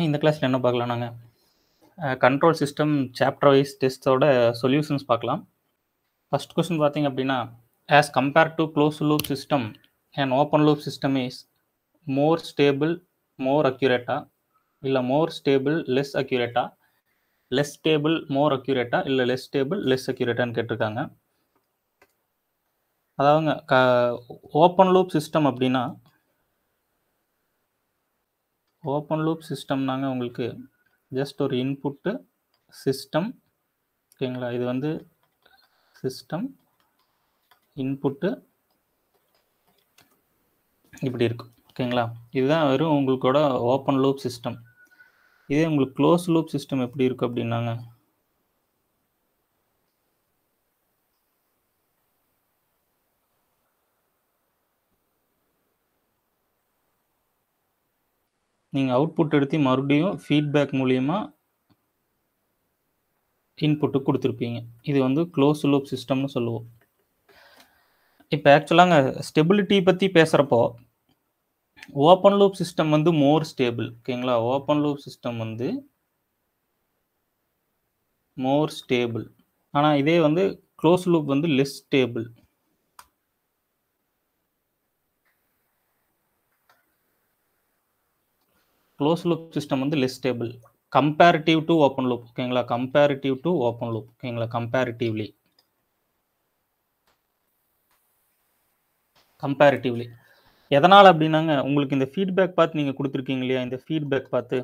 இந்த கிளாஸில் என்ன பார்க்கலாம் நாங்கள் கண்ட்ரோல் சிஸ்டம் சாப்டர் வைஸ் டெஸ்ட்டோட சொல்யூஷன்ஸ் பார்க்கலாம். ஃபர்ஸ்ட் கொஸ்டின் பார்த்தீங்க அப்படின்னா, as compare to close loop system and open loop system is more stable more அக்யூரேட்டா, இல்லை மோர் ஸ்டேபிள் லெஸ் அக்யூரேட்டா, லெஸ் ஸ்டேபிள் மோர் அக்யூரேட்டா, இல்லை லெஸ் ஸ்டேபிள் லெஸ் அக்யூரேட்டான்னு கேட்டிருக்காங்க. அதாவதுங்க ஓப்பன் லூப் சிஸ்டம் அப்படின்னா, ஓப்பன் லூப் சிஸ்டம்னாங்க உங்களுக்கு ஜஸ்ட் ஒரு இன்புட்டு சிஸ்டம், ஓகேங்களா. இது வந்து சிஸ்டம் இன்புட்டு இப்படி இருக்கும், ஓகேங்களா. இதுதான் வெறும் உங்களுக்கோட ஓப்பன் லூப் சிஸ்டம். இதே உங்களுக்கு க்ளோஸ் லூப் சிஸ்டம் எப்படி இருக்கு அப்படின்னாங்க, நீங்கள் அவுட்புட் எடுத்து மறுபடியும் ஃபீட்பேக் மூலியமாக இன்புட்டு கொடுத்துருப்பீங்க. இது வந்து க்ளோஸ் லூப் சிஸ்டம்னு சொல்லுவோம். இப்போ ஆக்சுவலாங்க ஸ்டெபிலிட்டி பற்றி பேசுகிறப்போ ஓப்பன் லூப் சிஸ்டம் வந்து மோர் ஸ்டேபிள், ஓகேங்களா. ஓப்பன் லூப் சிஸ்டம் வந்து மோர் ஸ்டேபிள். ஆனால் இதே வந்து க்ளோஸ் லூப் வந்து less stable. Close loop system வந்து less stable comparative to open loop, ஓகேங்களா. கம்பேரிட்டிவ் டு ஓப்பன் லூப், ஓகேங்களா. கம்பேரிட்டிவ்லி எதனால் அப்படின்னாங்க, உங்களுக்கு இந்த ஃபீட்பேக் பார்த்து நீங்கள் கொடுத்துருக்கீங்க இல்லையா, இந்த ஃபீட்பேக் பார்த்து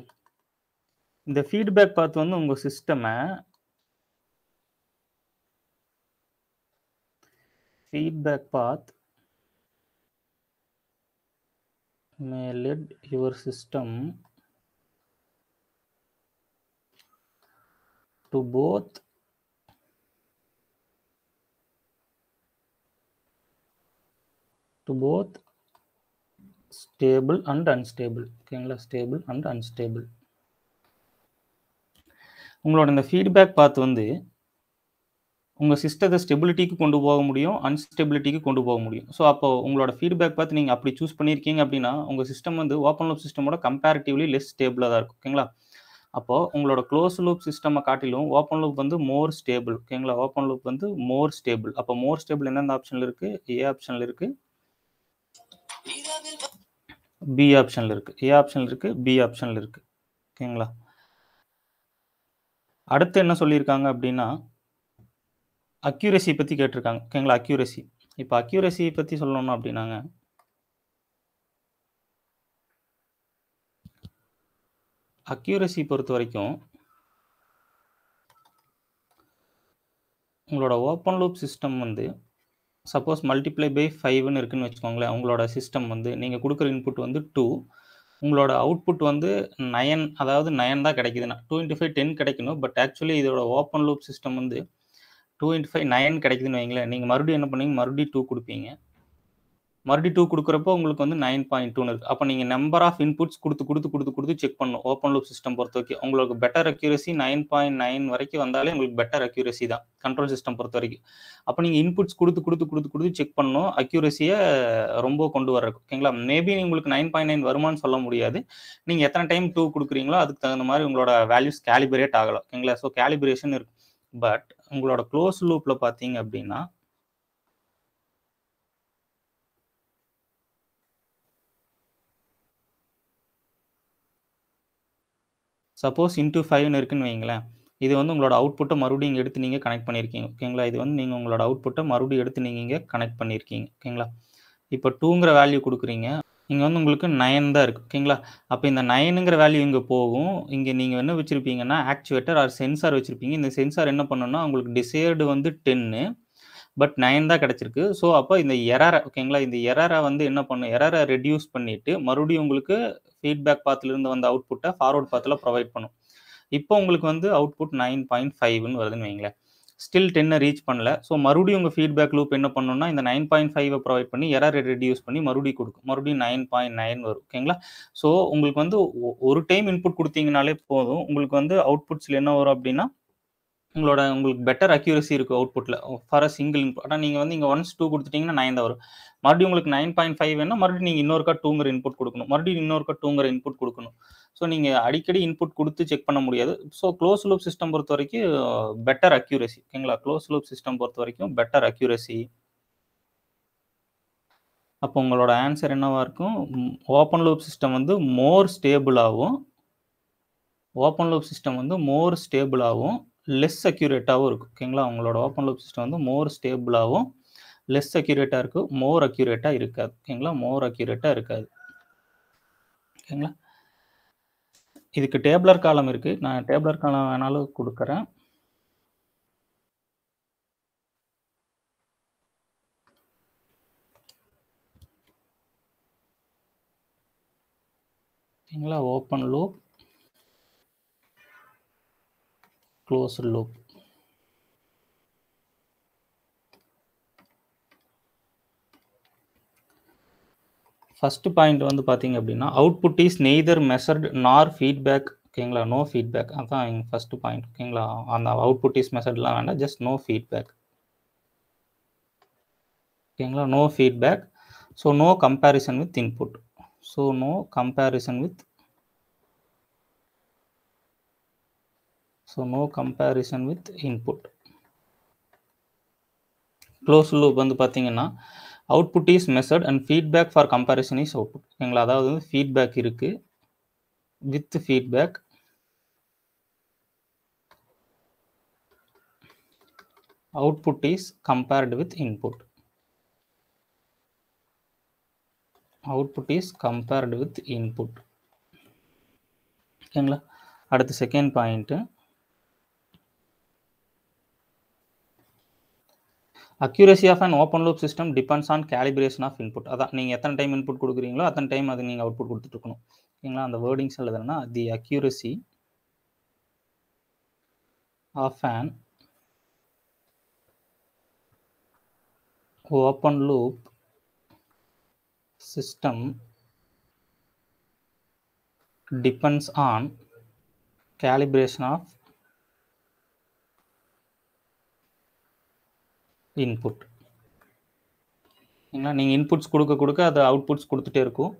வந்து உங்கள் சிஸ்டமை feedback path may lead your system to both stable and unstable, ஓகேங்களா. Stable and unstable. உங்களோட இந்த ஃபீட்பேக் பார்த்து வந்து உங்கள் சிஸ்டத்தை ஸ்டெபிலிட்டிக்கு கொண்டு போக முடியும், அன்ஸ்டெபிலிட்டிக்கு கொண்டு போக முடியும். ஸோ அப்போ உங்களோட ஃபீட்பேக் பார்த்து நீங்கள் அப்படி சூஸ் பண்ணியிருக்கீங்க அப்படின்னா உங்கள் சிஸ்டம் வந்து ஓப்பன் லூப் சிஸ்டமோட கம்பேரிட்டிவ்லி லெஸ் ஸ்டேபிளாக தான் இருக்கும், ஓகேங்களா. அப்போது உங்களோட க்ளோஸ் லூப் சிஸ்டமை காட்டிலும் ஓப்பன் லூப் வந்து மோர் ஸ்டேபிள், ஓகேங்களா. ஓப்பன் லூப் வந்து மோர் ஸ்டேபிள். அப்போ மோர் ஸ்டேபிள் எந்தெந்த ஆப்ஷனில் இருக்குது? ஏ ஆப்ஷனில் இருக்குது, பி ஆப்ஷனில் இருக்குது. ஏ ஆப்ஷனில் இருக்குது, பி ஆப்ஷனில் இருக்குது, ஓகேங்களா. அடுத்து என்ன சொல்லியிருக்காங்க அப்படின்னா அக்யூரசி பற்றி கேட்டிருக்காங்க, ஓகேங்களா. அக்யூரசி, இப்போ அக்யூரசி பற்றி சொல்லணும் அப்படின்னாங்க, அக்யூரசி பொறுத்த வரைக்கும் உங்களோட ஓப்பன் லூப் சிஸ்டம் வந்து சப்போஸ் மல்டிப்ளை பை 5ன்னு இருக்குன்னு வச்சுக்கோங்களேன். உங்களோட சிஸ்டம் வந்து நீங்கள் கொடுக்குற இன்புட் வந்து 2, உங்களோட அவுட்புட் வந்து 9, அதாவது 9 தான் கிடைக்குதுன்னா 2 × 5 10 கிடைக்கணும். பட் ஆக்சுவலி இதோட ஓப்பன் லூப் சிஸ்டம் வந்து 2 × 5 9 கிடைக்குதுன்னு வைங்களேன். நீங்கள் மறுபடியும் என்ன பண்ணுவீங்க, மறுபடியும் 2 கொடுப்பீங்க. மறுபடியும் 2 கொடுக்குறப்போ உங்களுக்கு வந்து 9.2ன்னு இருக்குது. அப்போ நீங்கள் நம்பர் ஆஃப் இன்புட்ஸ் கொடுத்து செக் பண்ணணும். ஓப்பன் லூப் சிஸ்டம் பொறுத்த வரைக்கும் உங்களுக்கு பெட்டர் அக்யூரசி 9.9 வரைக்கும் வந்தாலே உங்களுக்கு பெட்டர் அக்யூரசி தான் கண்ட்ரோல் சிஸ்டம் பொறுத்த வரைக்கும். அப்போ நீங்கள் இன்புட்ஸ் கொடுத்து செக் பண்ணணும் அக்யூரசியை ரொம்ப கொண்டு வர்றதுக்கு, ஓகேங்களா. மேபி உங்களுக்கு 9.9 வருமானு சொல்ல முடியாது. நீங்கள் எத்தனை டைம் 2 கொடுக்குறீங்களோ அதுக்கு தகுந்த மாதிரி உங்களோட வேல்யூஸ் கேலிபிரேட் ஆகலாம், ஓகேங்களா. ஸோ கேலிபிரேஷன் இருக்கு. பட் உங்களோட க்ளோஸ் லூப்பில் பார்த்தீங்க அப்படின்னா சப்போஸ் இன்ட்டு 5ன்னு இருக்குன்னு வைங்களேன். இது வந்து உங்களோட அவுட்புட்டை மறுபடியும் இங்கே எடுத்து நீங்கள் கனெக்ட் பண்ணியிருக்கீங்க, ஓகேங்களா. இது வந்து நீங்கள் உங்களோட அவுட்புட்டை மறுபடியும் எடுத்து நீங்கள் இங்கே கனெக்ட் பண்ணியிருக்கீங்க, ஓகேங்களா. இப்போ 2ங்கிற வேல்யூ கொடுக்குறீங்க, இங்கே வந்து உங்களுக்கு 9 தான் இருக்குது, ஓகேங்களா. அப்போ இந்த 9ங்கிற வேல்யூ இங்கே போகும். இங்கே நீங்கள் என்ன வச்சுருப்பீங்கன்னா ஆக்சுவேட்டர் ஆர் சென்சார் வச்சுருப்பீங்க. இந்த சென்சார் என்ன பண்ணணும்னா உங்களுக்கு டிசைர்டு வந்து 10, பட் 9 தான் கிடச்சிருக்கு. ஸோ அப்போ இந்த எரரை, ஓகேங்களா, இந்த எரரை வந்து என்ன பண்ணும், எரரை ரெடியூஸ் பண்ணிவிட்டு மறுபடியும் உங்களுக்கு ஃபீட்பேக் பாத்திலிருந்து வந்த அவுட்புட்டை ஃபார்வர்ட் பாத்தில் ப்ரொவைட் பண்ணும். இப்போ உங்களுக்கு வந்து அவுட்புட் 9.5ன்னு வருதுன்னு வைங்களேன். ஸ்டில் 10 ரீச் பண்ணல. ஸோ மறுபடியும் உங்கள் ஃபீட்பேக் லூப் என்ன பண்ணணும்னா இந்த 9.5 ப்ரொவைட் பண்ணி எரரை ரெடியூஸ் பண்ணி மறுபடியும் கொடுக்கும். மறுபடியும் 9.9 வரும், ஓகேங்களா. ஸோ உங்களுக்கு வந்து ஒரு டைம் இன்புட் கொடுத்தீங்கனாலே போதும். உங்களுக்கு வந்து அவுட்புட்ஸில் என்ன வரும் அப்படின்னா உங்களுக்கு பெட்டர் அக்யூரசி இருக்கும் அவுட்புட்டில் ஃபார் அ சிங்கிள் இன்புட். ஆனால் நீங்கள் வந்து இங்கே 1 2 கொடுத்துட்டிங்கன்னா 9 தான் வரும். மறுபடியும் உங்களுக்கு 9.5 வேணும்னா மறுபடியும் நீங்கள் இன்னொருக்கா 2ங்கிற இன்புட் கொடுக்கணும், மறுபடியும் இன்னொருக்கா 2ங்கிற இன்புட் கொடுக்கணும். ஸோ நீங்கள் அடிக்கடி இன்புட் கொடுத்து செக் பண்ண முடியாது. ஸோ க்ளோஸ் லூப் சிஸ்டம் பொறுத்த வரைக்கும் பெட்டர் அக்யூரசி. ஓகேங்களா, க்ளோஸ் லூப் சிஸ்டம் பொறுத்த வரைக்கும் பெட்டர் அக்யூரசி. அப்போ உங்களோட ஆன்சர் என்னவா இருக்கும்? ஓப்பன் லூப் சிஸ்டம் வந்து மோர் ஸ்டேபிளாகவும், ஓப்பன் லூப் சிஸ்டம் வந்து மோர் ஸ்டேபிளாகவும் லெஸ் அக்யூரேட்டாகவும் இருக்கும். ஓகேங்களா, உங்களோட ஓப்பன் லூப் சிஸ்டம் வந்து மோர் ஸ்டேபிளாகவும் லெஸ் அக்யூரேட்டாக இருக்கும், மோர் அக்யூரேட்டாக இருக்காது. ஓகேங்களா, மோர் அக்யூரேட்டாக இருக்காது. ஓகேங்களா, இதுக்கு டேபிளர் காலம் இருக்குது, நான் டேபிளர் காலம் வேணாலும் கொடுக்குறேன். ஓகேங்களா, open loop, closed loop. First point வந்து பார்த்தீங்க அப்படின்னா அவுட்புட் இஸ் நெய்தர் மெஷர்ட் நார் ஃபீட்பேக். ஓகேங்களா, நோ ஃபீட்பேக், அதான் எங்கள் ஃபர்ஸ்ட் பாயிண்ட். ஓகேங்களா, அந்த அவுட்புட் இஸ் மெஷர்ட்லாம் வேண்டாம், ஜஸ்ட் நோ ஃபீட்பேக். ஓகேங்களா, no feedback. So no comparison with input. So no comparison with, so no comparison with input. Close loop வந்து பார்த்தீங்கன்னா output is measured and feedback for comparison is output. ஓகேங்களா, அதாவது வந்து feedback இருக்குது, with feedback output is compared with input. Output is compared with input. ஓகேங்களா, அடுத்து second point, accuracy of an open loop system depends on calibration of input. அதான் நீங்கள் எத்தனை time input கொடுக்குறீங்களோ அத்தனை டைம் அது நீங்கள் அவுட்புட் கொடுத்துட்டு இருக்கணும். ஓகேங்களா, அந்த வேர்டிங்ஸ் எழுதுனா the accuracy of an open loop system depends on calibration of input. நீங்கள் இன்புட்ஸ் கொடுக்க கொடுக்க அது அவுட்புட்ஸ் கொடுத்துட்டே இருக்கும்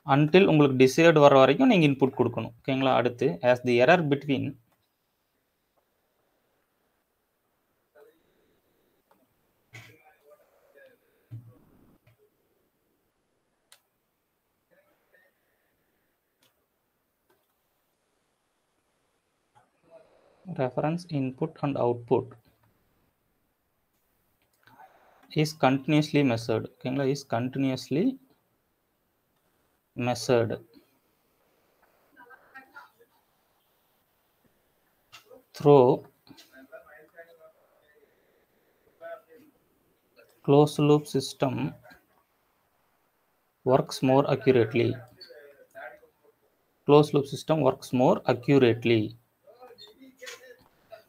அன்டில் உங்களுக்கு டிசைர்டு வர வரைக்கும் நீங்கள் இன்புட் கொடுக்கணும். ஓகேங்களா, அடுத்து as the error between reference input and output is continuously measured. ஓகேங்களா, is continuously measured through closed loop system works more accurately. Closed loop system works more accurately.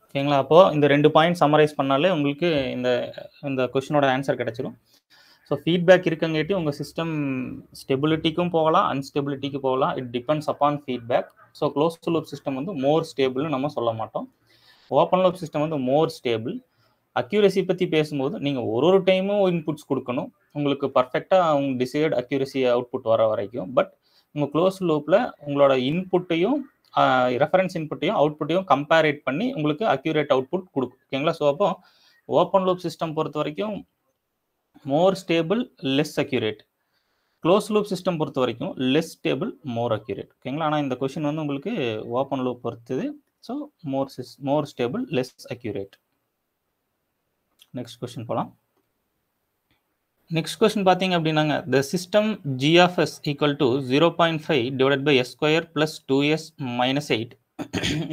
ஓகேங்களா, அப்போது இந்த 2 பாயிண்ட் சம்மரைஸ் பண்ணாலே உங்களுக்கு இந்த கொஸ்டினோட ஆன்சர் கிடச்சிரும். ஸோ ஃபீட்பேக் இருக்கங்காட்டி உங்கள் system ஸ்டெபிலிட்டிக்கும் போகலாம், அன்ஸ்டெபிலிட்டிக்கு போகலாம். It depends upon feedback. So close loop system வந்து மோர் ஸ்டேபிள்னு நம்ம சொல்ல மாட்டோம். ஓப்பன் லூப் சிஸ்டம் வந்து மோர் ஸ்டேபிள். அக்யூரசி பற்றி பேசும்போது நீங்கள் ஒரு டைமும் இன்புட்ஸ் கொடுக்கணும் உங்களுக்கு பர்ஃபெக்டாக அவங்க டிசைர்டு அக்யூரசி அவுட்புட் வர வரைக்கும். பட் உங்கள் க்ளோஸ் லூப்பில் உங்களோட இன்புட்டையும் ரெஃபரன்ஸ் இன்புட்டையும் அவுட்புட்டையும் கம்பேரேட் பண்ணி உங்களுக்கு அக்யூரேட் அவுட்புட் கொடுக்கும். ஓகேங்களா, ஸோ அப்போ ஓப்பன் லூப் சிஸ்டம் பொறுத்த வரைக்கும் மோர் stable, less accurate. Close loop system பொறுத்த வரைக்கும் லெஸ் ஸ்டேபிள், மோர் அக்யூரேட். ஓகேங்களா, ஆனால் இந்த கொஸ்டின் வந்து உங்களுக்கு ஓப்பன் லூப் பொறுத்தது. So more stable, less accurate. Next question போகலாம். நெக்ஸ்ட் கொஸ்டின் பார்த்தீங்க அப்படின்னாங்க, the system g of s equal to 0.5 divided by s square plus 2s minus 8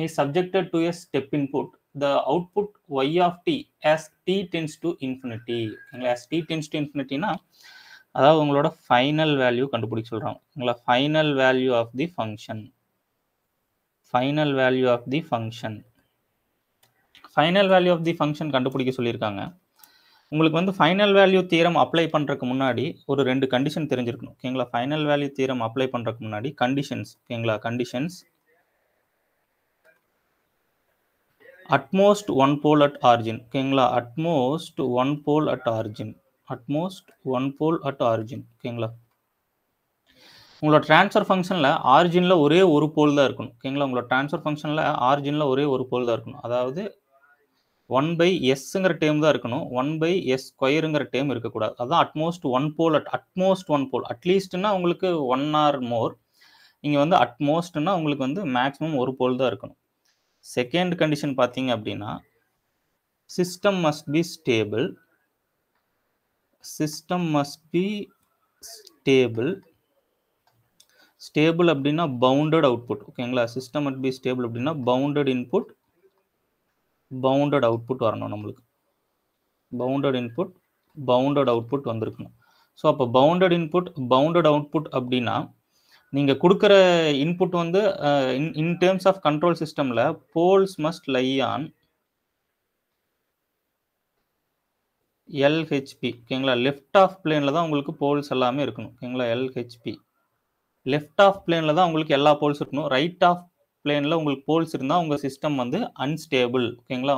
is subjected to a step input. The output y of t as t tends to infinity. as t tends to infinity னா அதாவது உங்களோட final value கண்டுபிடிக்க சொல்கிறாங்க. உங்களோட final value of the function, final value of the function, final value of the function கண்டுபிடிக்க சொல்லியிருக்காங்க. உங்களுக்கு வந்து ஃபைனல் வேல்யூ தியரம் அப்ளை பண்ணுறதுக்கு முன்னாடி ஒரு 2 கண்டிஷன் தெரிஞ்சிருக்கணும். ஓகேங்களா, ஃபைனல் வேல்யூ தியரம் அப்ளை பண்ணுறதுக்கு முன்னாடி கண்டிஷன்ஸ். ஓகேங்களா, conditions at most one pole at origin. ஓகேங்களா, at most one pole at origin. At most one pole at origin. ஓகேங்களா, உங்களோட ட்ரான்ஸ்ஃபர் ஃபங்க்ஷனில் ஆரிஜினில் ஒரே ஒரு போல் தான் இருக்கணும். ஓகேங்களா, உங்களோட ட்ரான்ஸ்ஃபர் ஃபங்க்ஷனில் ஆரிஜினில் ஒரே ஒரு போல் தான் இருக்கணும். அதாவது 1/s டேம் தான் இருக்கணும். 1/s² டேம் இருக்கக்கூடாது. அதான் அட்மோஸ்ட் ஒன் போல் அட்மோஸ்ட் ஒன் போல். அட்லீஸ்ட்னா உங்களுக்கு 1 ஆர் மோர். இங்கே வந்து அட்மோஸ்ட்னா உங்களுக்கு வந்து மேக்ஸிமம் ஒரு போல் தான் இருக்கணும். செகண்ட் கண்டிஷன் பார்த்தீங்க அப்படின்னா system must be stable. System must be stable. Stable அப்படின்னா பவுண்டட் அவுட்புட். ஓகேங்களா, சிஸ்டம் மஸ்ட் பி ஸ்டேபிள் அப்படின்னா பவுண்டட் இன்புட் பவுண்டட் அவுட்புட் வரணும். நம்மளுக்கு பவுண்டட் இன்புட் பவுண்டட் அவுட்புட் வந்திருக்கணும். ஸோ அப்போ பவுண்டட் இன்புட் பவுண்டட் அவுட்புட் அப்படின்னா நீங்கள் கொடுக்குற இன்புட் வந்து இன் டேர்ம்ஸ் ஆஃப் கண்ட்ரோல் சிஸ்டமில் poles must lie on LHP. ஓகேங்களா, லெஃப்ட் ஆஃப் பிளேனில் தான் உங்களுக்கு போல்ஸ் எல்லாமே இருக்கணும். ஓகேங்களா, எல்ஹெச்பி லெஃப்ட் ஆஃப் பிளேனில் தான் உங்களுக்கு எல்லா போல்ஸ் இருக்கணும். ரைட் ஆஃப் பிளேனில் உங்களுக்கு போல்ஸ் இருந்தால் உங்கள் சிஸ்டம் வந்து அன்ஸ்டேபிள். ஓகேங்களா,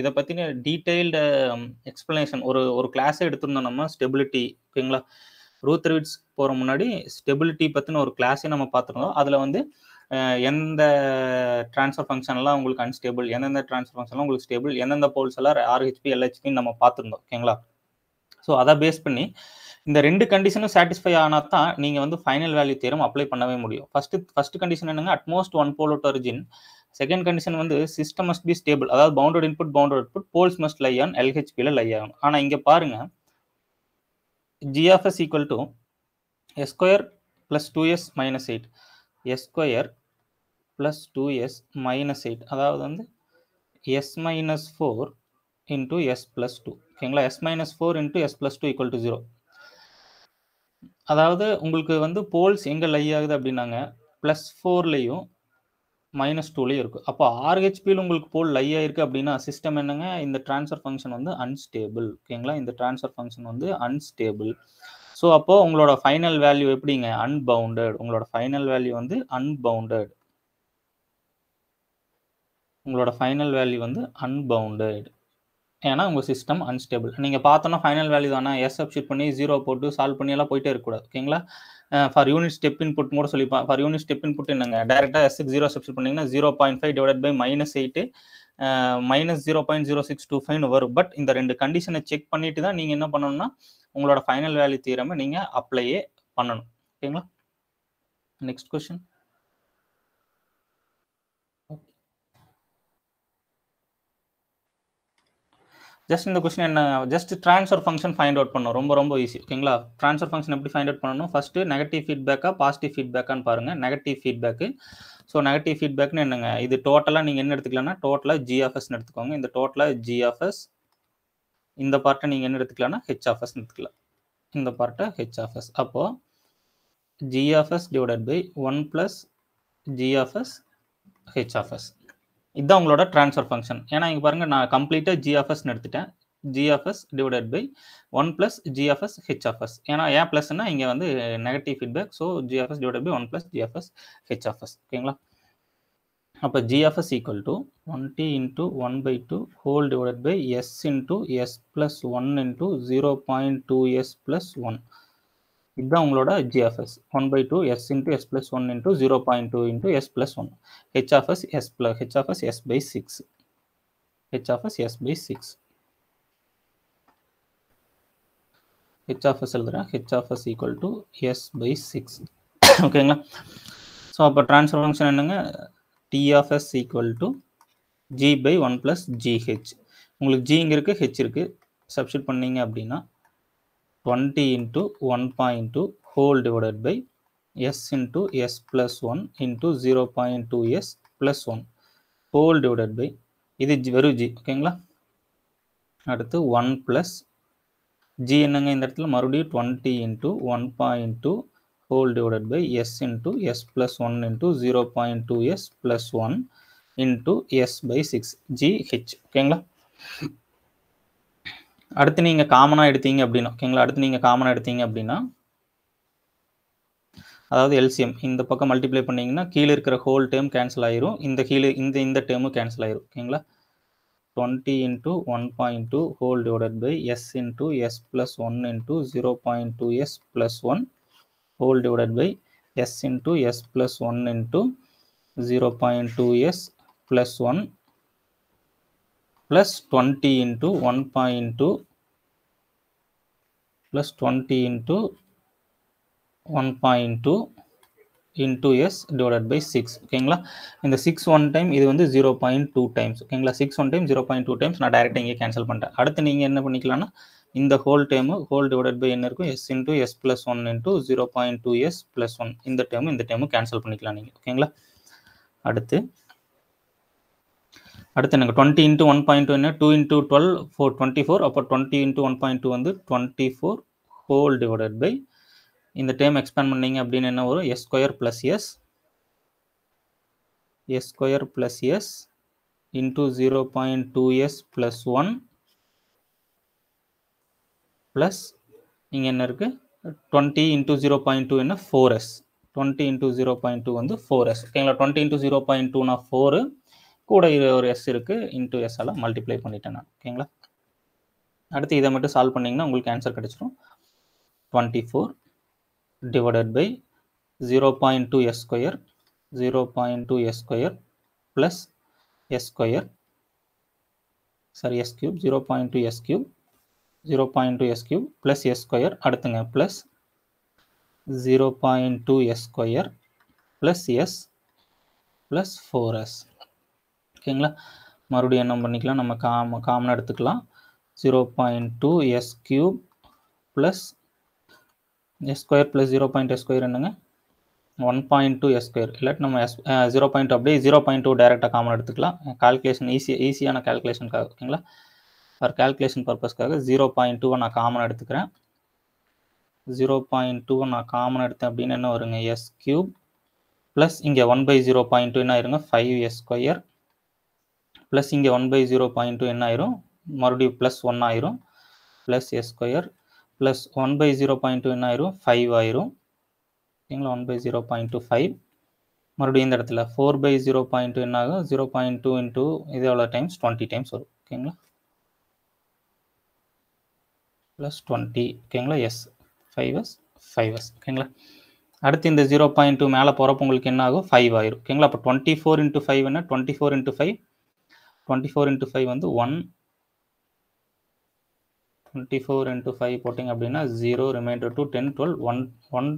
இதை பற்றின டீட்டெயில்டு எக்ஸ்பிளனேஷன் ஒரு கிளாஸே எடுத்திருந்தோம் நம்ம, ஸ்டெபிலிட்டி. ஓகேங்களா, ரூத்ரிவிட்ஸ் போகிற முன்னாடி ஸ்டெபிலிட்டி பற்றின ஒரு கிளாஸே நம்ம பார்த்துருந்தோம். அதில் வந்து எந்த ட்ரான்ஸ்ஃபர் ஃபங்க்ஷன்லாம் உங்களுக்கு அன்ஸ்டேபிள், எந்தெந்த ட்ரான்ஸ்ஃபர் ஃபங்க்ஷன்லாம் உங்களுக்கு ஸ்டேபிள், எந்தெந்த போல்ஸ் எல்லாம் ஆர்ஹெச்பி எல்ஹெச்பின்னு நம்ம பார்த்துருந்தோம். ஓகேங்களா, ஸோ அதை பேஸ் பண்ணி இந்த ரெண்டு கண்டிஷனும் சாட்டிஸ்ஃபை ஆனால் தான் நீங்கள் வந்து ஃபைனல் வேல்யூ தியரம் அப்ளை பண்ணவே முடியும். ஃபர்ஸ்ட் கண்டிஷன் என்னங்க, at most one pole at origin. Second condition வந்து சிஸ்டம் மஸ்ட் பி ஸ்டேபிள். அதாவது bounded input bounded output poles must lie on எல்ஹெச்பியில் லை ஆகணும். ஆனால் இங்கே பாருங்க, g of s equal to s square plus 2s minus 8. s square plus 2s minus 8. அதாவது வந்து s minus 4 into s plus 2. ஓகேங்களா, s minus 4 into s plus 2 equal to 0. அதாவது உங்களுக்கு வந்து போல்ஸ் எங்கே லை ஆகுது அப்படின்னாங்க, +4லையும் -2லையும் இருக்கும். அப்போ ஆர்ஹெச்பியில் உங்களுக்கு போல் லை ஆயிருக்கு அப்படின்னா சிஸ்டம் என்னங்க, இந்த ட்ரான்ஸ்ஃபர் ஃபங்க்ஷன் வந்து அன்ஸ்டேபிள். ஓகேங்களா, இந்த ட்ரான்ஸ்ஃபர் ஃபங்க்ஷன் வந்து அன்ஸ்டேபிள். ஸோ அப்போ உங்களோட ஃபைனல் வேல்யூ எப்படிங்க, அன்பவுண்டட். உங்களோட ஃபைனல் வேல்யூ வந்து அன்பவுண்டட். உங்களோட ஃபைனல் வேல்யூ வந்து அன்பவுண்டட். ஏன்னா உங்கள் சிஸ்டம் அன்ஸ்டேபிள். நீங்கள் பார்த்தோன்னா ஃபைனல் வேல்யூ தானே, எஸ் சப்ஸ்டிட் பண்ணி 0 போட்டு சால்வ் பண்ணி எல்லாம் போயிட்டே இருக்கக்கூடாது. ஓகேங்களா, ஃபார் யூனிட் ஸ்டெப் இன்புட் கூட சொல்லிப்பேன். ஃபார் யூனிட் ஸ்டெப் இன்புட் என்னங்க, டேரெக்டாக எஸ்க்கு 0 சப்ஸ்டிட் பண்ணிங்கன்னா 0.5 டிவைட் பை -8 -0.0625 வரும். பட் இந்த ரெண்டு கண்டிஷனை செக் பண்ணிட்டு தான் நீங்கள் என்ன பண்ணணும்னா உங்களோட ஃபைனல் வேல்யூ தியரமை நீங்கள் அப்ளையே பண்ணணும். ஓகேங்களா, நெக்ஸ்ட் கொஸ்டின். ஜஸ்ட் இந்த கொஸ்டின் என்ன, just transfer function find out பண்ணணும். ரொம்ப ரொம்ப ஈஸி. ஓகேங்களா, ட்ரான்ஸ்ஃபர் ஃபங்க்ஷன் எப்படி ஃபைண்ட் அவுட் பண்ணணும், ஃபஸ்ட்டு நெகட்டிவ் ஃபீட்பேக்கா பாசிட்டிவ் ஃபீட்பேக்கான்னு பாருங்கள். Negative feedback. ஸோ நெகட்டிவ் ஃபீட்பேக்னு என்னங்க, இது டோட்டலாக நீங்கள் என்ன எடுத்துக்கலாம்னா டோட்டலாக g(s)ன்னு எடுத்துக்கோங்க. இந்த டோட்டலாக g(s), இந்த பார்ட்டை நீங்கள் என்ன எடுத்துக்கலாம்னா h(s)ன்னு எடுத்துக்கலாம். இந்த பார்ட்டை h(s). அப்போது g(s) divided by 1 + g(s) h(s). இதுதான் உங்களோட ட்ரான்ஸ்ஃபர் ஃபங்க்ஷன். ஏன்னா இங்கே பாருங்கள், நான் கம்ப்ளீட்டாக g(s)ன்னு எடுத்துட்டேன். g(s) divided by 1 + g(s) h(s). ஏன்னா ஏன் ப்ளஸ்னா இங்கே வந்து negative feedback. So g(s) divided by 1 + g(s) h(s). ஓகேங்களா, அப்போ g(s) equal to 20 × 1/2 whole divided by s × s + 1 × 0.2s + 1. இதுதான் உங்களோட g(s). 1/2 s × s + 1 × 0.2 × s + 1. h(s) s/6. h(s) s/6. h(s) எழுதுறேன். h(s) equal to s/6. ஓகேங்களா, ஸோ அப்போ transfer function என்னங்க, t(s) equal to g/1 + gh. உங்களுக்கு g இங்கே இருக்குது, h இருக்குது. சப்ஸ்டிட் பண்ணீங்க அப்படின்னா 20 × 1.2 whole divided by s × s + 1 × 0.2s + 1 whole divided by இது வெறும் g. ஓகேங்களா, அடுத்து 1 + g என்னங்க இந்த இடத்துல மறுபடியும் 20 × 1.2 whole divided by s × s + 1 × 0.2s + 1 × s/6 gh. ஓகேங்களா, அடுத்து நீங்கள் காமனாக எடுத்தீங்க அப்படின்னா, ஓகேங்களா, அடுத்து நீங்கள் காமனாக எடுத்தீங்க அப்படின்னா அதாவது எல்சிஎம் இந்த பக்கம் மல்டிப்ளை பண்ணிங்கன்னா கீழே இருக்கிற ஹோல் டேர்ம் கேன்சல் ஆயிரும், இந்த கீழே இந்த டேர்மும் கேன்சல் ஆயிரும். ஓகேங்களா, 20 into 1.2 whole divided by s into s plus 1 into 0.2s plus 1 whole divided by s into s plus 1 into 0.2s plus 1 plus 20 into 1.2 plus 20 into 1.2 into s divided by 6 ஓகேங்களா. இந்த 6 one time இது வந்து 0.2 times ஓகேங்களா. 6 one time 0.2 times நான் டைரெக்டாக இங்கே cancel பண்ணிட்டேன். அடுத்து நீங்கள் என்ன பண்ணிக்கலாம்னா இந்த whole time whole divided by என்ன இருக்கும் s into s plus 1 into 0.2s plus 1 இந்த டைமும் கேன்சல் பண்ணிக்கலாம் நீங்கள் ஓகேங்களா. அடுத்து எனக்கு 20 இன்ட்டு 1.2 என்ன 2 இன்ட்டு 12 24 அப்போ 20 இன்ட்டு 1.2 வந்து 24 ஹோல் டிவைடட் பை இந்த டைம் எக்ஸ்பேண்ட் பண்ணீங்க அப்படின்னு என்ன வரும் s square plus s square plus s into 0.2s plus 1 plus இங்கே என்ன இருக்குது 20 இன்ட்டு 0.2 என்ன 4s 20 இன்ட்டு 0.2 வந்து 4s ஓகேங்களா. 20 இன்ட்டு 0.2னா 4 கூட ஒரு எஸ் இருக்குது இன்ட்டு எஸ் எல்லாம் மல்டிப்ளை பண்ணிட்டேன் நான் ஓகேங்களா. அடுத்து இதை மட்டும் சால்வ் பண்ணிங்கன்னா உங்களுக்கு ஆன்சர் கிடச்சிரும் 24 divided by 0.2s square 0.2s square plus s square sorry s cube 0.2s cube 0.2s cube plus s square அடுத்துங்க plus 0.2s square plus s plus 4s ஓகேங்களா. மறுபடியும் என்ன பண்ணிக்கலாம் நம்ம காமனாக எடுத்துக்கலாம் 0.2s cube plus s square plus 0.s square என்னங்க 1.2 s square இல்லாட்டி நம்ம 0.2 அப்படியே 0.2 டைரெக்டாக காமன் எடுத்துக்கலாம். கால்குலேஷன் ஈஸியான கால்குலேஷனுக்காக ஓகேங்களா. ஃபார் கால்குலேஷன் பர்பஸ்க்காக 0.2 நான் காமன் எடுத்துக்கிறேன். 0.2 நான் காமன் எடுத்தேன் அப்படின்னு என்ன வருங்க எஸ் கியூப் ப்ளஸ் இங்கே 1/0.2 என்ன ஆயிருங்க 5s ஸ்கொயர் ப்ளஸ் இங்கே 1/0.2 என்ன ஆயிரும் மறுபடியும் ப்ளஸ் 1 ஆயிரும் ப்ளஸ் எஸ் ஸ்கொயர் ப்ளஸ் 1/0.2 என்ன ஆயிரும் 5 ஆயிரும் ஓகேங்களா. 1/0.25 மறுபடியும் இந்த இடத்துல 4/0.2 என்ன ஆகும் 0.2 இன்ட்டு இது எவ்வளோ டைம்ஸ் 20 டைம்ஸ் வரும் ஓகேங்களா. ப்ளஸ் 20 ஓகேங்களா எஸ் 5s ஓகேங்களா. அடுத்து இந்த 0.2 மேலே போகிறப்ப உங்களுக்கு என்ன ஆகும் 5 ஆயிரும் ஓகேங்களா. அப்போ 24 இன்ட்டு 5 என்ன 24 இன்ட்டு 5 24 இன்ட்டு 5 வந்து 1 24 இன்ட்டு 5 போட்டிங்க அப்படின்னா 0 ரிமைண்டர் டு 10 12 120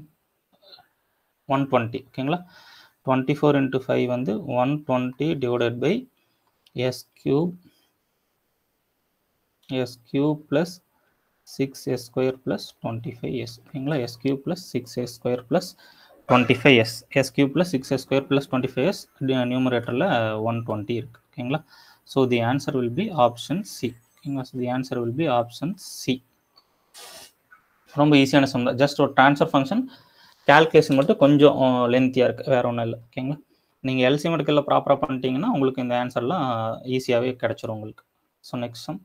ஓகேங்களா. 24 இன்ட்டு 5 வந்து 120 divided by s cube plus 6s square plus 25s ஓகேங்களா. S cube plus 6s square plus 25s s cube plus 6s square plus 25s நியூமரேட்டரில் 120 இருக்குது ஓகேங்களா. So the answer will be option C ஓகேங்களா. So the answer will be option C. ரொம்ப ஈஸியான some தான். Just ஒரு transfer function calculation மட்டும் கொஞ்சம் லென்த்தியாக இருக்குது வேறு ஒன்றும் இல்லை ஓகேங்களா. நீங்கள் எல்சிஎம் எடுக்கல ப்ராப்பராக பண்ணிட்டீங்கன்னா உங்களுக்கு இந்த ஆன்சர்லாம் ஈஸியாகவே கிடச்சிரும் உங்களுக்கு. So next sum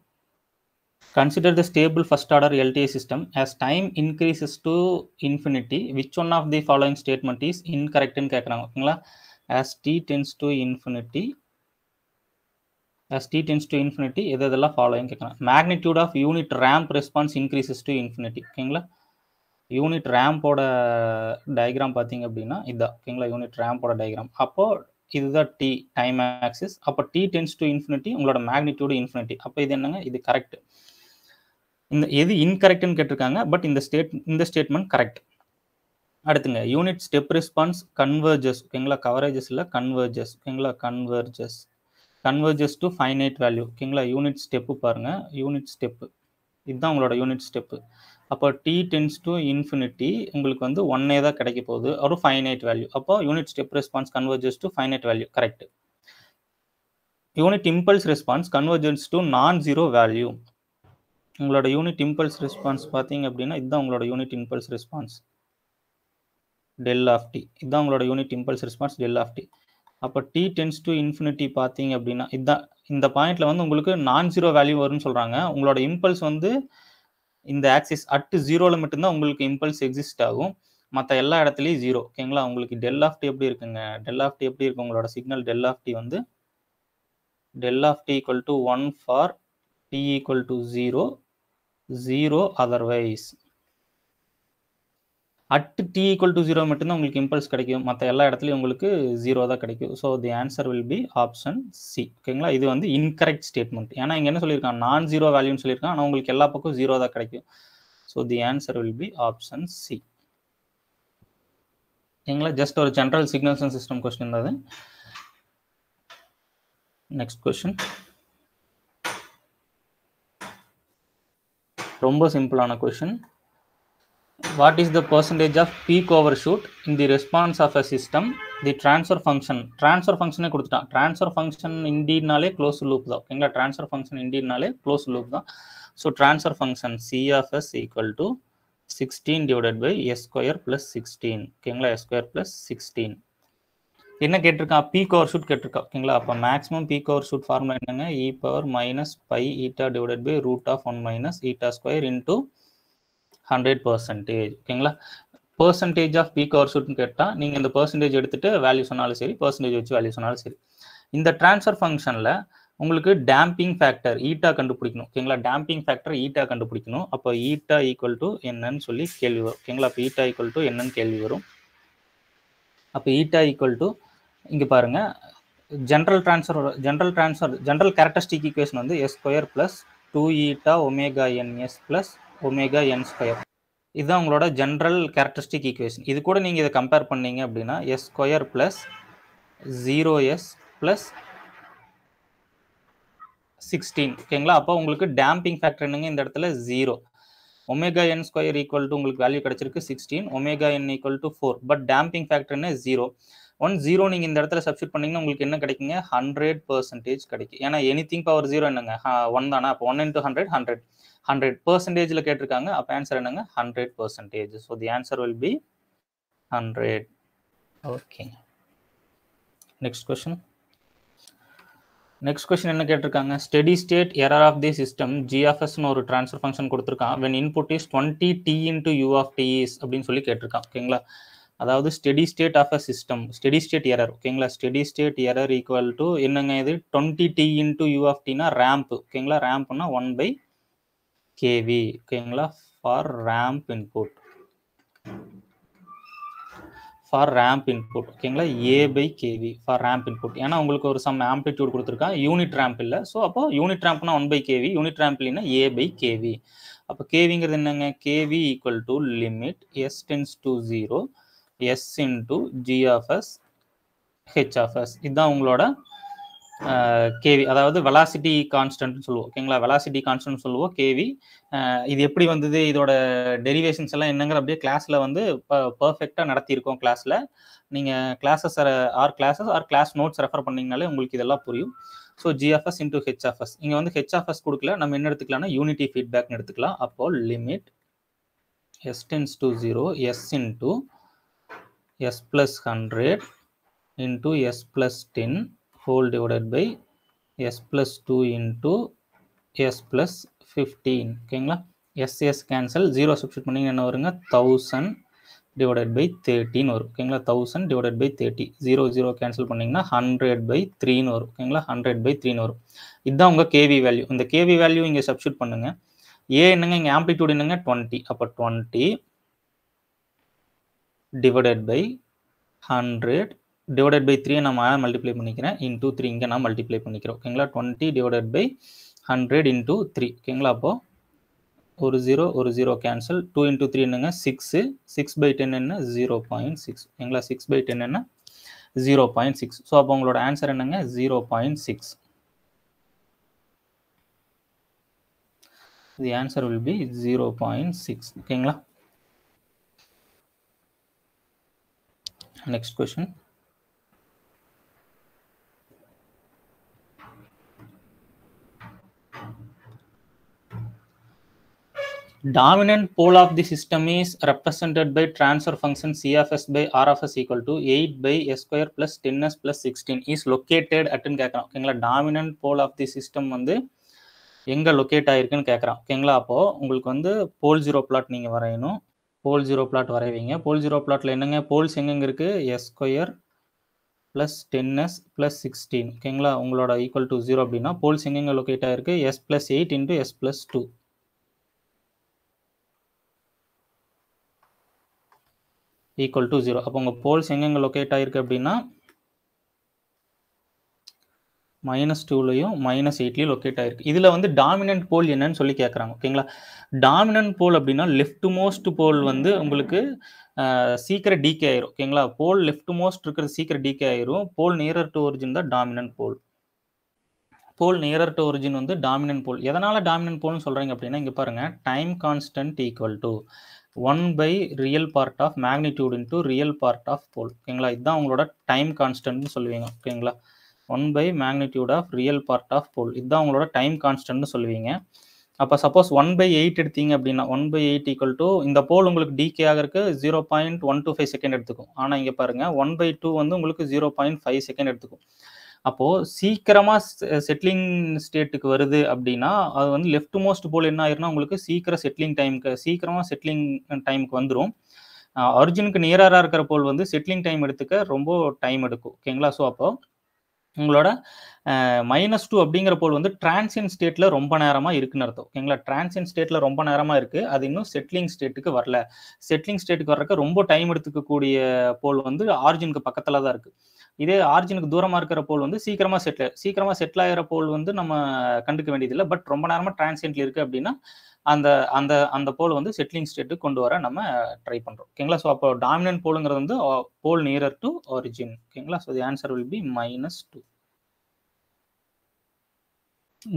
consider the stable first order LTI system as time increases to infinity which one of the following statement is incorrect ன்னு கேட்குறாங்க ஓகேங்களா. as t tends to infinity எதெல்லாம் ஃபாலோயிங் கேட்குறாங்க. magnitude of unit ramp response increases to infinity ஓகேங்களா. Unit ரேம்போட diagram பார்த்தீங்க அப்படின்னா இதுதான் ஓகேங்களா. யூனிட் ரேம்போட டயக்ராம் அப்போ இதுதான் டி டைம் ஆக்சிஸ். அப்போ டி டென்ஸ் டு இன்ஃபினிட்டி உங்களோட மேக்னிடியூடு இன்ஃபினிட்டி. அப்போ இது என்னங்க இது கரெக்ட். இந்த எது இன்கரெக்ட்னு கேட்டிருக்காங்க. பட் இந்த ஸ்டேட்மெண்ட் கரெக்ட். அடுத்துங்க யூனிட் ஸ்டெப் ரெஸ்பான்ஸ் கன்வர்ஜஸ் ஓகேங்களா. கவரேஜஸ் இல்லை கன்வர்ஜஸ் ஓகேங்களா. கன்வர்ஜஸ் டு ஃபைனைட் வேல்யூ ஓகேங்களா. யூனிட் ஸ்டெப்பு பாருங்க யூனிட் ஸ்டெப்பு இதுதான் உங்களோட யூனிட் ஸ்டெப்பு. அப்போ டி டென்ஸ் டு இன்ஃபினிட்டி உங்களுக்கு வந்து 1 தான் கிடைக்க போகுது ஒரு ஃபைனைட் வேல்யூ. அப்போ unit step response converges to finite value correct. Unit impulse response convergence to non zero value. உங்களோட யூனிட் இம்பல்ஸ் ரெஸ்பான்ஸ் பார்த்தீங்க அப்படின்னா இதுதான் உங்களோட unit impulse response del of t. இதுதான் உங்களோட unit impulse response del of t. அப்போ t tends to infinity பார்த்தீங்க அப்படின்னா இதுதான் இந்த பாயிண்ட்ல வந்து உங்களுக்கு நான் ஜீரோ வேல்யூ வரும்னு சொல்றாங்க. உங்களோட இம்பல்ஸ் வந்து இந்த ஆக்சிஸ் அட் ஜீரோவில் மட்டும்தான் உங்களுக்கு இம்பல்ஸ் எக்ஸிஸ்ட் ஆகும். மற்ற எல்லா இடத்துலையும் ஜீரோ ஓகேங்களா. உங்களுக்கு டெல் ஆஃப் டி எப்படி இருக்குங்க டெல் ஆஃப் டி எப்படி இருக்கு உங்களோட சிக்னல் டெல் ஆஃப் டி வந்து del of t equal to 1 for t equal to 0, 0 otherwise. At t equal to 0 மட்டும்தான் உங்களுக்கு இம்பல்ஸ் கிடைக்கும், மற்ற எல்லா இடத்துலையும் உங்களுக்கு 0 தான் கிடைக்கும். So the answer will be option C. ஓகேங்களா, இது வந்து இன்கரெக்ட் ஸ்டேட்மெண்ட். ஏன்னா இங்கே என்ன சொல்லியிருக்காங்க, நான் ஜீரோ வேல்யூன்னு சொல்லியிருக்காங்க, ஆனால் உங்களுக்கு எல்லா பக்கம் 0 தான் கிடைக்கும். So the answer will be option C. ஓகேங்களா, ஜஸ்ட் ஒரு general signals and system question தான் அது. நெக்ஸ்ட் கொஸ்டின் ரொம்ப சிம்பிளான question. What is the percentage of peak overshoot in the response of a system? The transfer function. Transfer function கொடுத்துட்டான். Transfer function indeed நாலே closed loop தான். ஓகேங்களா, transfer function indeed நாலே closed loop தான். So transfer function C of S equal to 16 divided by S square plus 16. ஓகேங்களா, S square plus 16. என்ன கேட்டிருக்கான், peak over shoot கேட்டிருக்கா. ஓகேங்களா, அப்போ maximum peak over shoot formula என்னங்க, e power minus pi eta divided by root of 1 minus eta square into 100%. ஓகேங்களா, percentage of peak over ஷூட்னு கேட்டால் நீங்கள் இந்த பர்சன்டேஜ் எடுத்துகிட்டு வேல்யூ சொன்னாலும் சரி, பர்சன்டேஜ் வச்சு வேல்யூ சொன்னாலும் சரி. இந்த ட்ரான்ஸ்ஃபர் ஃபங்க்ஷனில் உங்களுக்கு டேம்பிங் ஃபேக்டர் ஈட்டா கண்டுபிடிக்கணும். ஓகேங்களா, டேம்பிங் ஃபேக்டர் ஈட்டா கண்டுபிடிக்கணும். அப்போ ஈட்டா ஈக்குவல் டு என்னன்னு சொல்லி கேள்வி வரும். ஓகேங்களா, அப்போ ஈட்டா ஈக்குவல் டு என்னன்னு கேள்வி வரும். அப்போ ஈட்டா ஈக்குவல் டு இங்கே பாருங்கள், ஜென்ரல் கேரக்டரிஸ்டிக் ஈக்குவேஷன் வந்து s square plus 2 eta omega n s plus omega n square. இதுதான் உங்களோட ஜென்ரல் கேரக்டரிஸ்டிக் ஈக்குவேஷன். இது கூட நீங்கள் இதை கம்பேர் பண்ணீங்க அப்படின்னா S square plus 0s plus 16. ஓகேங்களா, அப்போ உங்களுக்கு டேம்பிங் ஃபேக்டர் என்னங்க இந்த இடத்துல 0. Omega n square equal to உங்களுக்கு வேல்யூ கிடைச்சிருக்கு 16, omega n equal to 4. But damping factor என்ன 0. 0 நீங்கள் இந்த இடத்துல சப்ஸ்டிட் பண்ணீங்கன்னா உங்களுக்கு என்ன கிடைக்குங்க, 100% கிடைக்கும். ஏன்னா எனிதிங் பவர் 0 என்னங்க 1 தானே. அப்போ 1 into 100 100. 100% கேட்டிருக்காங்க. அப்போ ஆன்சர் என்னங்க 100%. So the answer will be 100. Okay, next question. Next question என்ன கேட்டிருக்காங்க, steady state error of the system ஜிஎஃப்எஸ்னு ஒரு ட்ரான்ஸ்ஃபர் ஃபங்க்ஷன் கொடுத்துருக்கான். When input is 20 t into u of t is அப்படின்னு சொல்லி கேட்டிருக்கான். ஓகேங்களா, அதாவது steady state of a system, steady state error. ஓகேங்களா, steady state error equal to என்னங்க, இது 20 t into u of t னா ரேம்ப். ஓகேங்களா, ரேம்ப்னா 1/kV. ஓகேங்களா, for ramp input, for ramp input. ஓகேங்களா, a/kV ஃபார் ரேம்ப் இன்புட். ஏன்னா உங்களுக்கு ஒரு சம் ஆம்பிளிடியூட் கொடுத்துருக்கா, யூனிட் ரேம்ப் இல்லை. ஸோ அப்போ யூனிட் ரேம்ப்னா 1/kV, யூனிட் ரேம்ப் இல்லைன்னா a/kV. அப்போ கேவிங்கிறது என்னங்க, kV equal to limit s tends to 0 s into g of s h of s. இதுதான் உங்களோட கேவி, அதாவது வெலாசிட்டி கான்ஸ்டன்ட்னு சொல்லுவோம். ஓகேங்களா, வெலாசிட்டி கான்ஸ்டன்ட் சொல்லுவோம் கேவி. இது எப்படி வந்தது, இதோட டெரிவேஷன்ஸ் எல்லாம் என்னங்கிற அப்படியே கிளாஸில் வந்து பர்ஃபெக்டாக நடத்தியிருக்கோம். கிளாஸில் நீங்கள் கிளாஸ் நோட்ஸ் ரெஃபர் பண்ணிங்கனாலே உங்களுக்கு இதெல்லாம் புரியும். ஸோ ஜிஎஃப்எஸ் இன்டூ ஹெச்எஃப்எஸ், இங்கே வந்து ஹெச்எஃப்எஸ் கொடுக்கல, நம்ம என்ன எடுத்துக்கலாம்னா யூனிட்டி ஃபீட்பேக்னு எடுத்துக்கலாம். அப்போ limit s tends to 0 s into s plus 100 into s plus 10 whole divided by s plus 2 into s plus 15. ஓகேங்களா, s cancel, 0 substitute பண்ணிங்க என்ன வருங்க, 1000 divided by 13 வரும். ஓகேங்களா, 1000 divided by 30, 0 cancel பண்ணிங்கன்னா 100/3 வரும். ஓகேங்களா, 100/3 வரும். இதுதான் உங்கள் கேவி வேல்யூ. இந்த கேவி வேல்யூ இங்கே சப்ஸ்டியூட் பண்ணுங்க. ஏ என்னங்க, இங்கே ஆம்ப்ளிடியூட் என்னங்க 20. அப்போ 20 divided by 100 divided by 3 நான் மல்டிப்ளை பண்ணிக்கிறேன், இன்டூ 3 இங்கே நான் மல்டிப்ளை பண்ணிக்கிறேன். ஓகேங்களா, 20 divided by 100 into 3. ஓகேங்களா, அப்போ ஒரு 0 கேன்சல், 2 into 3 என்னங்க 6, 6/10 என்ன 0.6. ஓகேங்களா, 6/10 என்ன 0.6. ஸோ அப்போ உங்களோட ஆன்சர் என்னங்க 0.6. தி ஆன்சர் வில் பி 0.6. ஓகேங்களா, next question. Dominant pole of the system is represented by transfer function C of S by R of S equal to 8/s square plus 10s plus 16 is located at ன்னு கேட்குறான். ஓகேங்களா, dominant pole of the system வந்து எங்கே locate ஆகிருக்குன்னு கேட்குறான். ஓகேங்களா, அப்போது உங்களுக்கு வந்து போல் 0 பிளாட் நீங்கள் வரையணும். போல் 0 பிளாட் வரைவீங்க. போல் 0 பிளாட்டில் என்னங்க போல்ஸ் எங்கெங்கே இருக்குது, s square plus 10s plus 16 ஓகேங்களா உங்களோட ஈக்குவல் டு 0 அப்படின்னா போல்ஸ் எங்கெங்க லொக்கேட் ஆயிருக்கு s plus 8 into s plus 2 equal to 0 அப்போ உங்கள் போல்ஸ் எங்கெங்க லொக்கேட் ஆயிருக்கு அப்படின்னா -2லையும் -8லையும் லொக்கேட் ஆயிருக்கு இதில் வந்து டாமினன்ட் போல் என்னன்னு சொல்லி கேட்குறாங்க ஓகேங்களா டாமினன்ட் போல் அப்படின்னா லெஃப்ட் மோஸ்ட் போல் வந்து உங்களுக்கு சீக்கிரம் டிகே ஆயிரும் ஓகேங்களா போல் லெஃப்ட் மோஸ்ட் இருக்கிறது சீக்கிரம் டிகே ஆயிரும் போல் நியரர் டு ஒரிஜின் தான் dominant pole pole nearer to origin வந்து டாமினன்ட் போல் எதனால் டாமினன்ட் போல்னு சொல்கிறீங்க அப்படின்னா இங்கே பாருங்கள் time constant equal to 1 real part of magnitude into real part of pole ஓகேங்களா இதுதான் உங்களோட டைம் கான்ஸ்டன்ட்னு சொல்லுவீங்க ஓகேங்களா 1 magnitude of real part of pole இதுதான் உங்களோட டைம் கான்ஸ்டன்ட்னு சொல்லுவீங்க அப்போ சப்போஸ் 1/8 எடுத்தீங்க அப்படின்னா 1/8 ஈக்குவல் டு இந்த போல் உங்களுக்கு டிகே ஆகிறதுக்கு 0.125 செகண்ட் எடுத்துக்கும் ஆனால் இங்கே பாருங்கள் 1/2 வந்து உங்களுக்கு 0.5 செகண்ட் எடுத்துக்கும் அப்போது சீக்கிரமாக செட்டிலிங் ஸ்டேட்டுக்கு வருது அப்படின்னா அது வந்து லெஃப்ட் மோஸ்ட் போல் என்ன ஆயிருன்னா உங்களுக்கு சீக்கிரம் சீக்கிரமாக செட்டிலிங் டைமுக்கு வந்துடும் ஒரிஜினுக்கு நியராக இருக்கிற போல் வந்து செட்டிலிங் டைம் எடுத்துக்க ரொம்ப டைம் எடுக்கும் ஓகேங்களா ஸோ அப்போ உங்களோட -2 அப்படிங்கிற போல் வந்து டிரான்சியன்ட் ஸ்டேட்டில் ரொம்ப நேரமாக இருக்குன்னு அர்த்தம் ஓகேங்களா டிரான்சியன்ட் ஸ்டேட்டில் ரொம்ப நேரமாக இருக்குது அது இன்னும் செட்டிலிங் ஸ்டேட்டுக்கு வரல செட்டிலிங் ஸ்டேட்டுக்கு வர்றதுக்கு ரொம்ப டைம் எடுத்துக்கக்கூடிய போல் வந்து ஆரிஜினுக்கு பக்கத்தில் தான் இருக்குது இதே ஆரிஜினுக்கு தூரமாக இருக்கிற போல் வந்து சீக்கிரமாக செட்டில் ஆகிற போல் வந்து நம்ம கண்டுக்க வேண்டியதில்லை பட் ரொம்ப நேரமாக டிரான்சியன்ட்ல இருக்குது அப்படின்னா அந்த அந்த அந்த போல் வந்து செட்டிலிங் ஸ்டேட்டுக்கு கொண்டு வர நம்ம ட்ரை பண்ணுறோம் ஓகேங்களா ஸோ அப்போ டாமினன்ட் போலுங்கிறது வந்து போல் நியரர் டு ஆரிஜின் ஓகேங்களா so the answer will B -2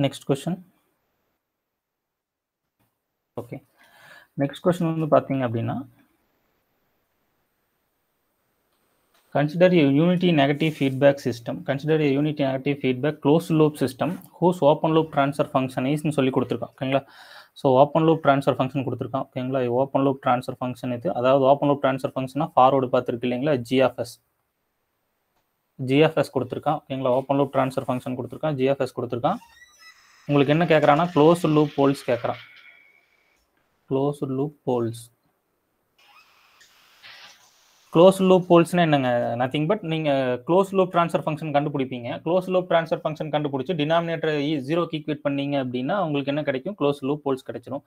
next question okay next question வந்து பார்த்தீங்க அப்படின்னா Consider a unity negative feedback system. Consider a unity negative feedback closed loop system whose open loop transfer function is ன்னு சொல்லி கொடுத்துருக்கோம் ஓகேங்களா so open loop transfer function கொடுத்துருக்கோம் ஓகேங்களா open loop transfer function இது அதாவது ஓப்பன் லூப் ட்ரான்ஸ்ஃபர் ஃபங்க்ஷனா forward பார்த்துருக்கு இல்லைங்களா ஜிஎஃப்எஸ் கொடுத்துருக்கான் ஓகேங்களா ஓப்பன் லூப் ட்ரான்ஸ்ஃபர் ஃபங்க்ஷன் கொடுத்துருக்கான் ஜிஎஃப்எஸ் கொடுத்துருக்கான் உங்களுக்கு என்ன கேட்குறான்னா க்ளோஸ் லூப் போல்ஸ் கேட்குறான் close loop poles close loop போல்ஸ்னா என்னங்க நத்திங் பட் நீங்கள் க்ளோஸ் லூப் ட்ரான்ஸ்ஃபர் ஃபங்க்ஷன் கண்டுபிடிப்பீங்க க்ளோஸ் லூப் ட்ரான்ஸ்ஃபர் ஃபங்க்ஷன் கண்டுபிடிச்சி டினாமினேட்டர் 0க்கு ஈக்குவேட் பண்ணீங்க அப்படின்னா உங்களுக்கு என்ன கிடைக்கும் க்ளோஸ் லூப் போல்ஸ் கிடைச்சிடும்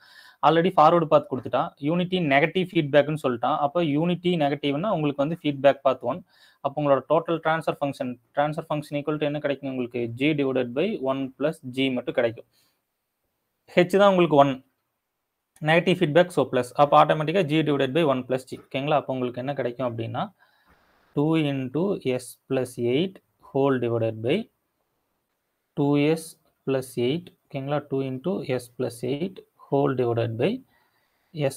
ஆல்ரெடி ஃபார்வர்டு பாத் கொடுத்துட்டான் யூனிட்டி நெகட்டிவ் ஃபீட்பேக்னு சொல்லிட்டான் அப்போ யூனிட்டி நெகட்டிவ்னா உங்களுக்கு வந்து ஃபீட்பேக் பாத் 1 அப்போ உங்களோட total transfer function equal to என்ன கிடைக்கும் உங்களுக்கு g டிவைடட் பை 1 + g மட்டும் கிடைக்கும் ஹெச் தான் உங்களுக்கு 1 நெகட்டிவ் ஃபீட்பேக் ஸோ ப்ளஸ் அப்போ ஆட்டோமேட்டிக்காக g டிவைடட் பை 1 + g ஓகேங்களா அப்போ உங்களுக்கு என்ன கிடைக்கும் அப்படின்னா 2 × s + 8 whole divided by 2s + 8 ஓகேங்களா 2 × s + 8 whole divided by s²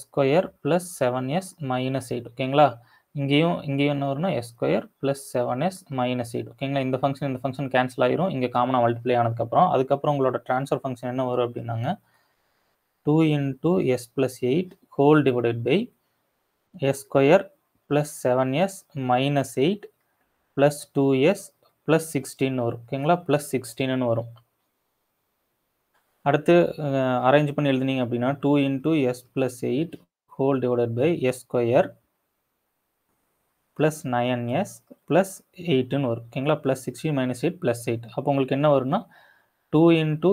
+ 7s - 8 ஓகேங்களா இங்கேயும் என்ன வரும்னா s² + 7s - 8 ஓகேங்களா இந்த ஃபங்க்ஷன் கேன்சல் ஆயிரும் இங்கே காமனாக மல்டிப்ளை ஆனதுக்கப்புறம் அதுக்கப்புறம் உங்களோட ட்ரான்ஸ்ஃபர் ஃபங்க்ஷன் என்ன வரும் அப்படின்னாங்க 2 × s + 8 whole divided by s² + 7s - 8 plus 2s plus 16 வரும் ஓகேங்களா ப்ளஸ் 16ன்னு வரும் அடுத்து அரேஞ்ச் பண்ணி எழுதுனீங்க அப்படின்னா 2 × s + 8 whole divided by s² plus 9s plus 8ன்னு வரும் ஓகேங்களா ப்ளஸ் 16 - 8 + 8 அப்போ உங்களுக்கு என்ன வரும்னா 2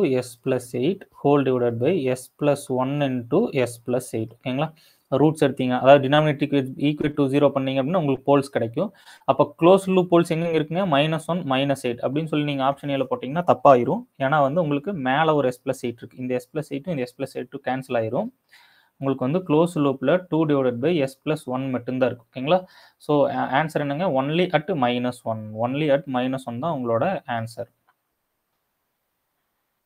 × s + 8 whole divided by s + 1 × s + 8 ஓகேங்களா ரூட்ஸ் எடுத்தீங்க அதாவது டினாமினேட்டருக்கு ஈக்குவல் டு 0 பண்ணீங்க அப்படின்னா உங்களுக்கு போல்ஸ் கிடைக்கும் அப்போ க்ளோஸ் லூப் போல்ஸ் எங்கே இருக்குங்க -1 -8 அப்படின்னு சொல்லி நீங்கள் ஆப்ஷன் ஏல போட்டிங்கன்னா தப்பாயிரும் ஏன்னா வந்து உங்களுக்கு மேலே ஒரு s + 8 இருக்குது இந்த s + 8 இந்த s + 8 கேன்சல் ஆயிரும் உங்களுக்கு வந்து க்ளோஸ் லூப்பில் 2 divided by s + 1 மட்டும்தான் இருக்குது ஓகேங்களா ஸோ ஆன்சர் என்னங்க ஒன்லி அட் -1 தான் உங்களோட ஆன்சர்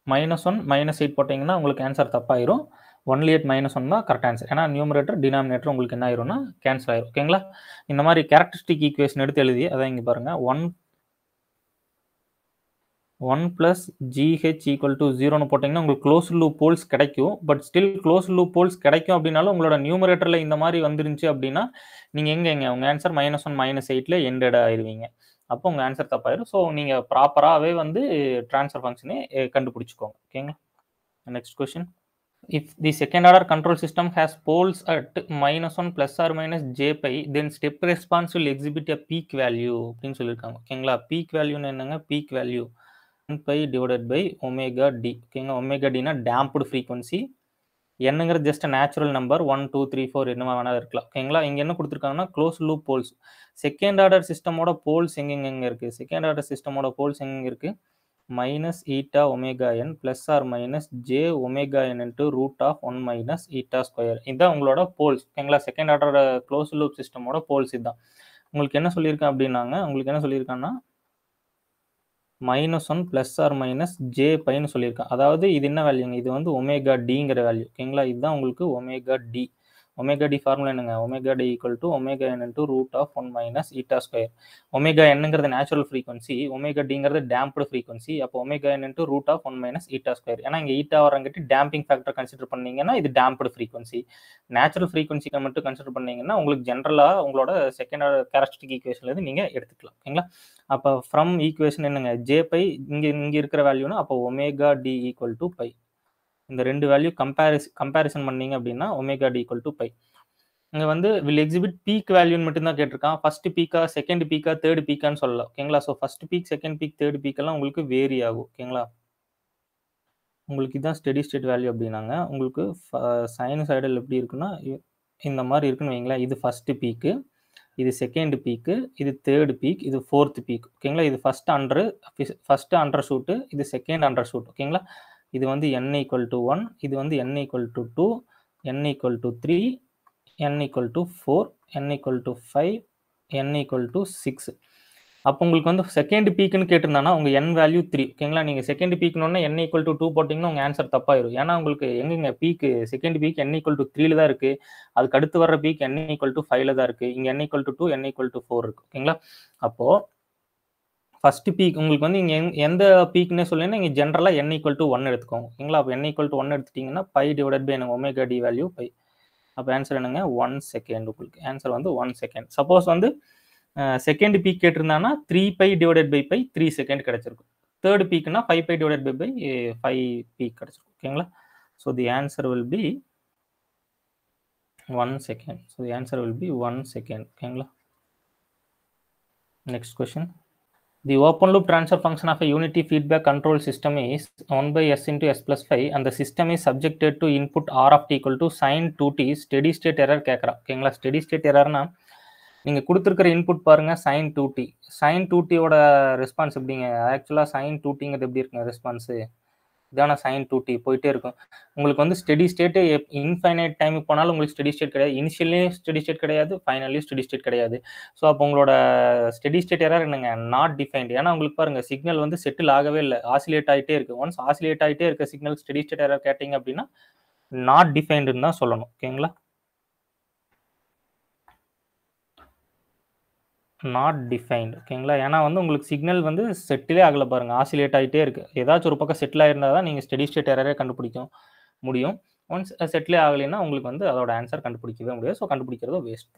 -1 -8 போட்டிங்கன்னா உங்களுக்கு ஆன்சர் தப்பாயிரும் ஒன்லி அட் -1 தான் கரெக்ட் ஆன்சர் ஏன்னா நியூமரேட்டர் டினாமினேட்டர் உங்களுக்கு என்ன ஆயிரும்னா கேன்சல் ஆயிரும் ஓகேங்களா இந்த மாதிரி கேரக்டரிஸ்டிக் ஈக்குவேஷன் எடுத்து எழுதி அதான் இங்கே பாருங்க 1 + GH = 0ன்னு போட்டிங்கன்னா உங்களுக்கு க்ளோஸ் லூப் போல்ஸ் கிடைக்கும் but still close loop poles கிடைக்கும் அப்படின்னாலும் உங்களோட நியூமரேட்டரில் இந்த மாதிரி வந்துருந்துச்சு அப்படின்னா நீங்கள் எங்கெங்க உங்கள் ஆன்சர் -1 -8ல் எண்டட் ஆயிடுவீங்க அப்போ உங்கள் ஆன்சர் தப்பாயிரும் ஸோ நீங்கள் ப்ராப்பராகவே வந்து ட்ரான்ஸ்ஃபர் ஃபங்க்ஷனே கண்டுபிடிச்சிக்கோங்க ஓகேங்களா next question If the second order control system has poles at -1 plus or minus j pi, then step response will exhibit a peak value அப்படின்னு சொல்லியிருக்காங்க. ஓகேங்களா? peak வேல்யூன்னு என்னங்க? peak value 1 pi divided by omega d. ஓகேங்களா? omega d னா damped frequency. என்னங்கிறது just natural number 1 2 3 4 என்னவா வேணா இருக்கலாம். ஓகேங்களா? இங்க என்ன கொடுத்துருக்காங்கன்னா close loop poles. Second order சிஸ்டமோட போல்ஸ் எங்க இருக்கு? செகண்ட் ஆர்டர் சிஸ்டமோட போல்ஸ் எங்க இருக்கு? minus eta omega n plus or minus j omega n into root of 1 minus eta square. இதுதான் உங்களோட போல்ஸ். ஓகேங்களா? செகண்ட் ஆர்டர் க்ளோஸ் லூப் சிஸ்டமோட போல்ஸ் இதுதான். உங்களுக்கு என்ன சொல்லியிருக்கேன் அப்படின்னாங்க, உங்களுக்கு என்ன சொல்லியிருக்காங்கன்னா -1 plus or minus j பைன்னு சொல்லியிருக்கேன். அதாவது இது என்ன வேல்யூங்க? இது வந்து ஒமேகா டிங்கிற வேல்யூ. ஓகேங்களா? இதுதான் உங்களுக்கு omega d. Omega d formula என்னங்க? Omega d equal to omega n into root of 1 minus eta square. Omega என்னங்கிறது நேச்சுரல் ஃப்ரீக்வன்சி, ஒமேகா டிங்கிறது டேம்ப்டு ஃப்ரீக்வன்சி. அப்போ omega n into root of 1 minus eta square. ஏன்னா இங்கே eta வரங்கிட்டு damping factor consider பண்ணீங்கன்னா இது damped frequency. Natural ஃப்ரீக்வன்சிக்கு மட்டும் consider பண்ணீங்கன்னா உங்களுக்கு ஜென்ரலாக உங்களோட செகண்ட் ஆர்டர் கேரக்டரிஸ்டிக் ஈக்குவேஷன்லேருந்து நீங்கள் எடுத்துக்கலாம். ஓகேங்களா? அப்போ ஃப்ரம் ஈக்குவேஷன் என்னங்க? ஜே பை இங்கே இருக்கிற வேல்யூனா அப்போ omega d equal to pi. இந்த ரெண்டு வேல்யூ கம்பேரிசன் பண்ணீங்க அப்படின்னா omega d equal to pi. இங்க வந்து வில் எக்ஸிபிட் பீக் வேல்யூன்னு மட்டும் தான் கேட்டிருக்கான். ஃபர்ஸ்ட் பீக்கா, செகண்ட் பீக்கா, தேர்ட் பீக்கான்னு சொல்லலாம். ஓகேங்களா? So first peak, second peak, third peak எல்லாம் உங்களுக்கு வேரி ஆகும். ஓகேங்களா? உங்களுக்கு இதான் ஸ்டெடி ஸ்டேட் வேல்யூ அப்படின்னாங்க. உங்களுக்கு சைனசாய்டல் எப்படி இருக்குன்னா இந்த மாதிரி இருக்குன்னு வைங்களேன். இது ஃபர்ஸ்ட் பீக்கு, இது செகண்ட் பீக்கு, இது தேர்ட் பீக், இது ஃபோர்த் பீக். ஓகேங்களா? இது ஃபர்ஸ்ட் அண்டர் ஷூட்டு, இது செகண்ட் அண்டர் ஷூட். ஓகேங்களா? இது வந்து n ஈக்குவல் டு 1, இது வந்து n equal to 2, n equal to 3, n equal to 4, n equal to 5, n equal to 6. அப்போ உங்களுக்கு வந்து செகண்ட் பீக்குன்னு கேட்டிருந்தானா உங்க n வேல்யூ 3. ஓகேங்களா? நீங்க செகண்ட் பீக்னோடனே n equal to 2 போட்டிங்கன்னா உங்க ஆன்சர் தப்பாயிரும். ஏன்னா உங்களுக்கு எங்கங்க peak second peak n equal to 3ல தான் இருக்கு. அதுக்கு அடுத்து வர்ற பீக் n equal to 5ல தான் இருக்கு. இங்க n equal to 2, n equal to 4 இருக்கு. ஓகேங்களா? அப்போ ஃபர்ஸ்ட் பீக் உங்களுக்கு வந்து இங்க எந்த பீக்னே சொல்லுங்கன்னா இங்க ஜென்ரலா n equal to 1 எடுத்துக்கோங்க. ஓகேங்களா? அப்போ n equal to 1 எடுத்துட்டீங்கன்னா pi divided by omega d value pi. அப்போ ஆன்சர் என்னங்க? 1 செகண்ட். உங்களுக்கு ஆன்சர் வந்து 1 செகண்ட். சப்போஸ் வந்து செகண்ட் பீக் கேட்டிருந்தானா 3 pi divided by pi 3 second கிடைச்சிருக்கும். தேர்ட் பீக்னா 5 pi divided by pi 5 peak கிடைச்சிருக்கும். ஓகேங்களா? So the answer will be 1 second. So the answer will be 1 second. ஓகேங்களா? Next question. The open loop transfer function of a unity feedback control system is 1 by s into s plus 5 and the system is subjected to input r of t equal to sin 2t steady state error கேட்குறான். ஓகேங்களா? Steady state எரர்னா நீங்கள் கொடுத்துருக்கிற input பாருங்க sin 2t. sin 2t-யோட response எப்படிங்க? ஆக்சுவலாக sin 2t-ங்கிறது எப்படி இருக்குங்க response? இதான sin 2t போயிட்டே இருக்கும். உங்களுக்கு வந்து ஸ்டெடி ஸ்டேட்டு இன்ஃபைனைட் டைமுக்கு போனாலும் உங்களுக்கு ஸ்டெடி ஸ்டேட் கிடையாது. இனிஷியலையும் ஸ்டெடி ஸ்டேட் கிடையாது, ஃபைனலையும் ஸ்டெடி ஸ்டேட் கிடையாது. ஸோ அப்போ உங்களோட ஸ்டெடி ஸ்டேட் எரர் என்னங்க? Not defined. ஏன்னா உங்களுக்கு பாருங்க சிக்னல் வந்து செட்டில் ஆகவே இல்லை, ஆசிலேட் ஆகிட்டே இருக்கு. ஒன்ஸ் ஆசிலேட் ஆகிட்டே இருக்க சிக்னல் ஸ்டெடி ஸ்டேட் எரர் கேட்டிங்க அப்படின்னா நாட் டிஃபைன்டுன்னு தான் சொல்லணும். ஓகேங்களா? Not defined. ஓகேங்களா? ஏன்னா வந்து உங்களுக்கு சிக்னல் வந்து செட்டிலே ஆகலை பாருங்க, ஆசிலேட் ஆகிட்டே இருக்கு. ஏதாச்சும் ஒரு பக்கம் செட்டில் ஆயிருந்தால் தான் நீங்கள் ஸ்டெடி ஸ்டேட் எரரே கண்டுபிடிக்க முடியும். ஒன்ஸ் செட்டிலே ஆகலைன்னா உங்களுக்கு வந்து அதோட ஆன்சர் கண்டுபிடிக்கவே முடியாது. ஸோ கண்டுபிடிக்கிறது வேஸ்ட்.